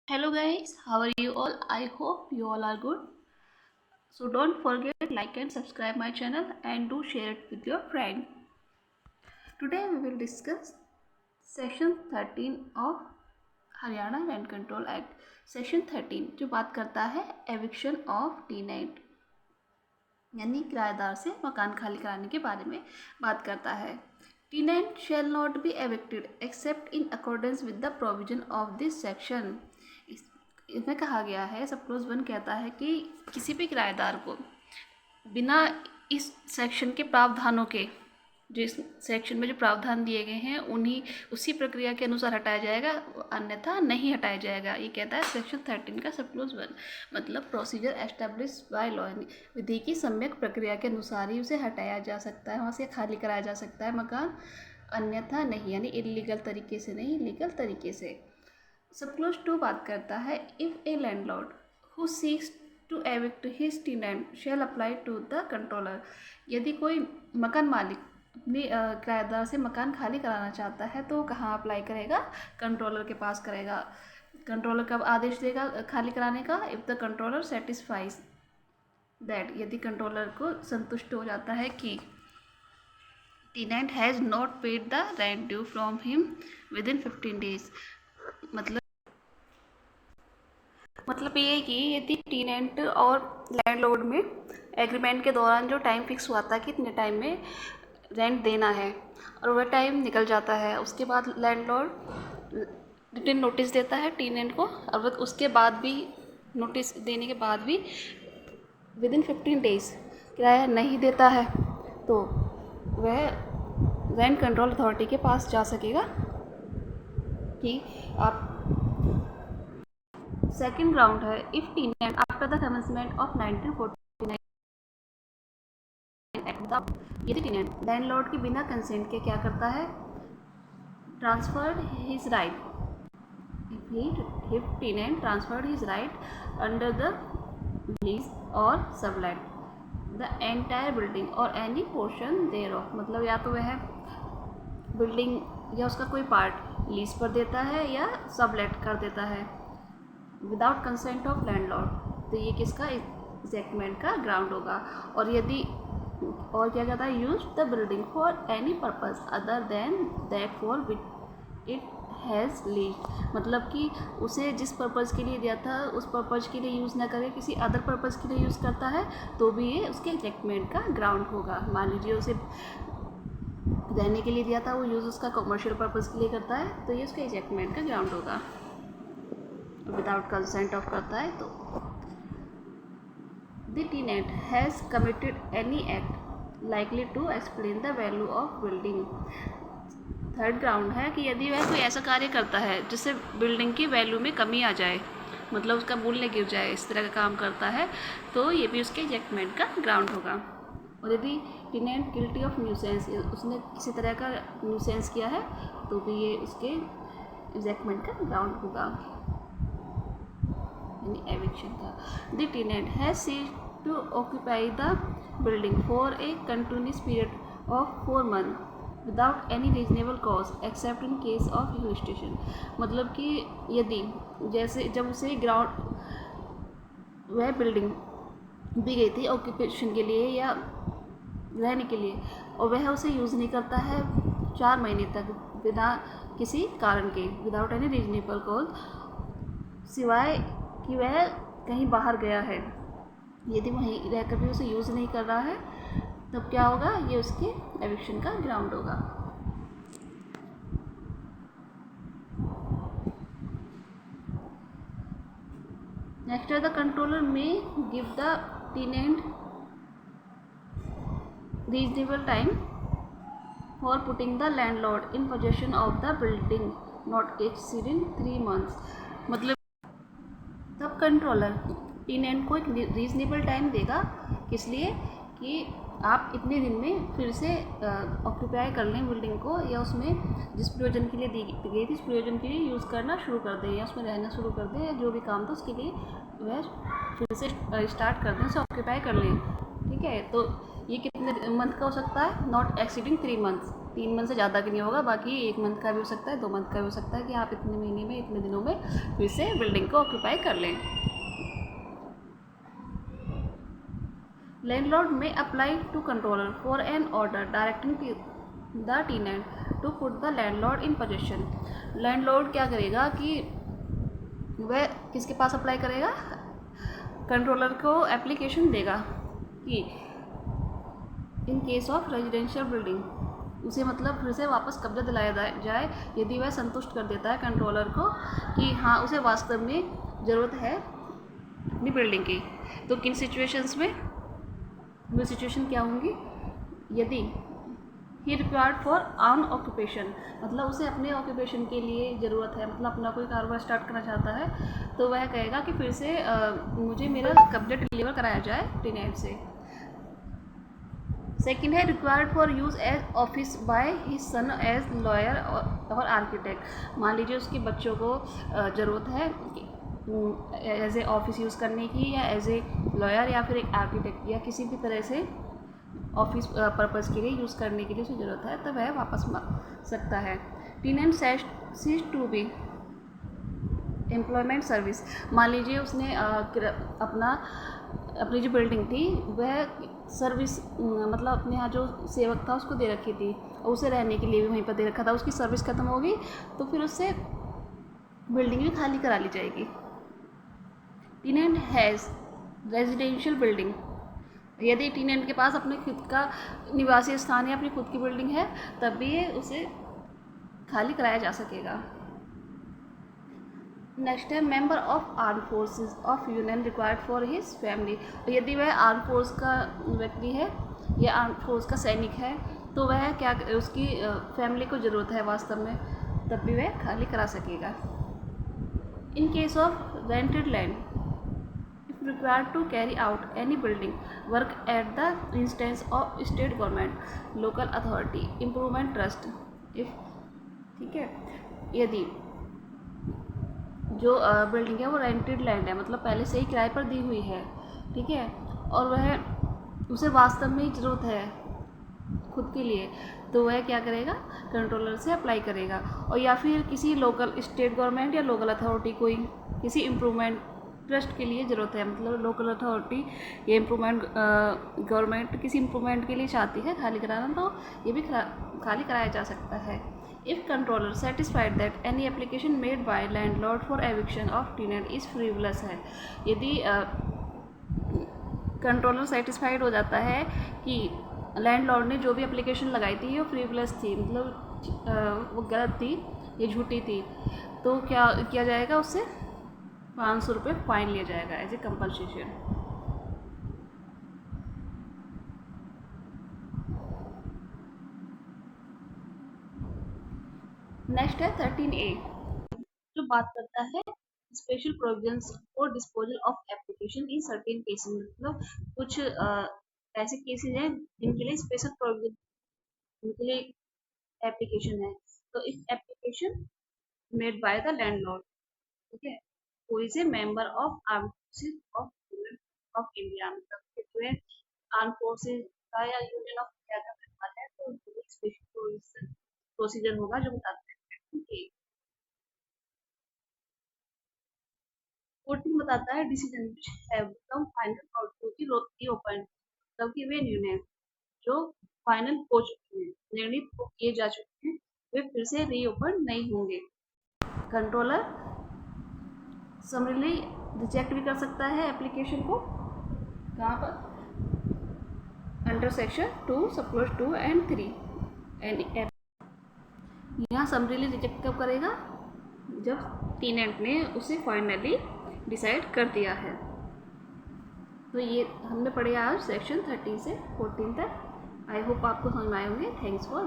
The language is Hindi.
Hello guys, how are you all? I hope you all are good. So don't forget like and subscribe my channel and do share it with your friend. Today we will discuss section 13 of Haryana land control act. Section 13 जो बात करता है एविक्शन ऑफ टेनेंट यानी किराएदार से मकान खाली कराने के बारे में बात करता है. Tenant shall not be evicted except in accordance with the provision of this section. इसमें कहा गया है, सब क्लोज 1 कहता है कि किसी भी किराएदार को बिना इस सेक्शन के प्रावधानों के, जो इस सेक्शन में जो प्रावधान दिए गए हैं उन्हीं उसी प्रक्रिया के अनुसार हटाया जाएगा, अन्यथा नहीं हटाया जाएगा. ये कहता है सेक्शन 13 का सब क्लोज 1. मतलब प्रोसीजर एस्टेब्लिश बाय लॉ, विधि की सम्यक प्रक्रिया के अनुसार ही उसे हटाया जा सकता है, वहाँ से खाली कराया जा सकता है मकान, अन्यथा नहीं, यानी इलीगल तरीके से नहीं, लीगल तरीके से. सब क्लोज 2 बात करता है if a landlord who seeks to evict his tenant shall apply to the controller. यदि कोई मकान मालिक अपने किराएदार से मकान खाली कराना चाहता है तो कहाँ अप्लाई करेगा? कंट्रोलर के पास करेगा. कंट्रोलर कब आदेश देगा खाली कराने का? If the controller satisfies that, यदि कंट्रोलर को संतुष्ट हो जाता है कि tenant has not paid the rent due from him within 15 days. मतलब ये है कि यदि टेनेंट और लैंडलॉर्ड में एग्रीमेंट के दौरान जो टाइम फिक्स हुआ था कि इतने टाइम में रेंट देना है और वह टाइम निकल जाता है, उसके बाद लैंडलॉर्ड रिटन नोटिस देता है टेनेंट को, और वह उसके बाद भी नोटिस देने के बाद भी विद इन 15 days किराया नहीं देता है तो वह रेंट कंट्रोल अथॉरिटी के पास जा सकेगा कि आप. सेकेंड ग्राउंड है if tenant after the commencement of 1949 act, यदि टेनेंट लैंडलॉर्ड के बिना कंसेंट के क्या करता है? Transferred his right. If tenant transferred his right under the lease और सबलेट द एंटायर बिल्डिंग और एनी पोर्शन देयर ऑफ. मतलब या तो वह बिल्डिंग या उसका कोई पार्ट लीज पर देता है या सबलेट कर देता है विदाउट कंसेंट ऑफ लैंडलॉर्ड, तो ये किसका एग्जैक्टमेंट का ग्राउंड होगा. और यदि और क्या कहता है? Use the building for any purpose other than that for which it has lease. मतलब कि उसे जिस पर्पज़ के लिए दिया था उस पर्पज़ के लिए यूज़ ना करे, किसी अदर पर्पज़ के लिए यूज़ करता है तो भी ये उसके एग्जैक्टमेंट का ग्राउंड होगा. मान लीजिए उसे रहने के लिए दिया था, वो यूज़ उसका कमर्शियल पर्पज़ के लिए करता है तो ये उसके एग्जैक्टमेंट का ग्राउंड होगा. विदाउट कंसेंट ऑफ करता है तो the tenant has committed any act likely to explain the value of building. Third ground है कि यदि वह कोई ऐसा कार्य करता है जिससे बिल्डिंग की वैल्यू में कमी आ जाए, मतलब उसका मूल्य गिर जाए, इस तरह का काम करता है तो ये भी उसके एग्जैक्टमेंट का ग्राउंड होगा. और यदि टेनेंट गिल्टी ऑफ न्यूसेंस, उसने किसी तरह का न्यूसेंस किया है तो भी ये उसके एग्जैक्टमेंट का ग्राउंड होगा, एविक्शन का. The tenant has ceased to occupy the building for a continuous period of 4 months without any reasonable cause except in case of hill station. मतलब कि यदि जैसे जब उसे ग्राउंड वह बिल्डिंग दी गई थी ऑक्यूपेशन के लिए या रहने के लिए और वह उसे यूज़ नहीं करता है 4 महीने तक बिना किसी कारण के, विदाउट एनी रीजनेबल कॉज, सिवाय कि वह कहीं बाहर गया है, यदि वहीं रहकर भी उसे यूज़ नहीं कर रहा है तब क्या होगा? ये उसके एविक्शन का ग्राउंड होगा. नेक्स्ट है the controller may give the tenant reasonable time for putting the landlord in possession of the building not exceeding 3 months. मतलब तब कंट्रोलर टेनेंट को एक रीजनेबल टाइम देगा, किस लिए? कि आप इतने दिन में फिर से ऑक्यूपाई कर लें बिल्डिंग को, या उसमें जिस प्रयोजन के लिए दी गई थी उस प्रयोजन के लिए यूज़ करना शुरू कर दें, या उसमें रहना शुरू कर दें, या जो भी काम था उसके लिए वह फिर से स्टार्ट कर दें, उसे ऑक्यूपाई कर लें. ठीक है, तो ये कितने मंथ का हो सकता है? Not exceeding 3 months. 3 मंथ से ज़्यादा की नहीं होगा, बाकी 1 मंथ का भी हो सकता है, 2 मंथ का भी हो सकता है कि आप इतने महीने में, इतने दिनों में फिर से बिल्डिंग को ऑक्यूपाई कर लें। Landlord may apply to controller for an order directing the tenant to put the landlord in possession. Landlord क्या करेगा कि वह किसके पास अप्लाई करेगा, कंट्रोलर को एप्लीकेशन देगा कि in case of residential building उसे मतलब फिर से वापस कब्जा दिलाया जाए यदि वह संतुष्ट कर देता है कंट्रोलर को कि हाँ उसे वास्तव में ज़रूरत है अपनी बिल्डिंग की। तो किन सिचुएशंस में, वो सिचुएशन क्या होंगी, यदि ही रिक्वायर्ड फॉर ऑन ऑक्यूपेशन, मतलब उसे अपने ऑक्यूपेशन के लिए ज़रूरत है, मतलब अपना कोई कारोबार स्टार्ट करना चाहता है, तो वह कहेगा कि फिर से मुझे मेरा कब्जा डिलीवर कराया जाए टेनेंट से। सेकेंड है required for use as office by his son as lawyer और आर्किटेक्ट। मान लीजिए उसके बच्चों को ज़रूरत है एज ए ऑफिस यूज़ करने की, या एज ए लॉयर, या फिर एक आर्किटेक्ट, या किसी भी तरह से ऑफिस पर्पज़ के लिए यूज़ करने के लिए उसे ज़रूरत है, तब वह वापस मांग सकता है। Tenant cease to be employment service. मान लीजिए उसने अपनी जो बिल्डिंग थी वह सर्विस मतलब अपने यहाँ जो सेवक था उसको दे रखी थी और उसे रहने के लिए भी वहीं पर दे रखा था, उसकी सर्विस ख़त्म हो गई तो फिर उससे बिल्डिंग भी खाली करा ली जाएगी। Tenant has residential building. यदि टेनेंट के पास अपने खुद का निवासी स्थान या अपनी खुद की बिल्डिंग है तब भी ये उसे खाली कराया जा सकेगा। नेक्स्ट है member of arm forces of union required for his family. यदि वह आर्म फोर्स का व्यक्ति है या आर्म फोर्स का सैनिक है तो वह क्या उसकी फैमिली को ज़रूरत है वास्तव में, तब भी वह खाली करा सकेगा। In case of rented land if required to carry out any building work at the instance of state government local authority improvement trust if, ठीक है, यदि जो बिल्डिंग है वो रेंटेड लैंड है, मतलब पहले से ही किराए पर दी हुई है, ठीक है, और वह उसे वास्तव में ही ज़रूरत है खुद के लिए, तो वह क्या करेगा, कंट्रोलर से अप्लाई करेगा। और या फिर किसी लोकल स्टेट गवर्नमेंट या लोकल अथॉरिटी कोई किसी इम्प्रूवमेंट ट्रस्ट के लिए ज़रूरत है, मतलब लोकल अथॉरिटी या इम्प्रूवमेंट गवर्नमेंट किसी इम्प्रूवमेंट के लिए चाहती है खाली कराना, तो ये भी खाली कराया जा सकता है। If controller satisfied that any application made by landlord for eviction of tenant is frivolous है, यदि कंट्रोलर सेटिस्फाइड हो जाता है कि लैंडलॉर्ड ने जो भी एप्लीकेशन लगाई थी वो फ्रीवलेस थी, मतलब वो गलत थी, ये झूठी थी, तो क्या किया जाएगा, उससे 500 रुपये फाइन लिया जाएगा एज ए कंपनसेशन। नेक्स्ट है 13A जो बात करता है special provisions for disposal of application in certain cases, मतलब कुछ ऐसे केसेस हैं जिनके लिए स्पेशल प्रोविजन, जिनके लिए एप्लीकेशन है। तो if application made by the landlord, ठीक है, कोई से member of arm forces of India, मतलब जो है आर्म फोर्सेस का या यूनियन ऑफ इंडिया का मेंबर है, तो स्पेशल प्रोसीजर होगा जो बताता है कि 14 बताता है decision have become final output की रीओपन, मतलब कि वे निर्णय जो फाइनल हो चुके हैं, निर्णित किए जा चुके हैं, वे फिर से रीओपन नहीं होंगे। कंट्रोलर समरीली रिजेक्ट भी कर सकता है एप्लीकेशन को, कहाँ पर, under section 2 sub clause 2 and 3 and यहाँ समरीली रिजेक्ट कब करेगा, जब टेनेंट ने उसे फाइनली डिसाइड कर दिया है। तो ये हमने पढ़े आज सेक्शन 13 से 14 तक। आई होप आपको समझ में आए होंगे। Thanks for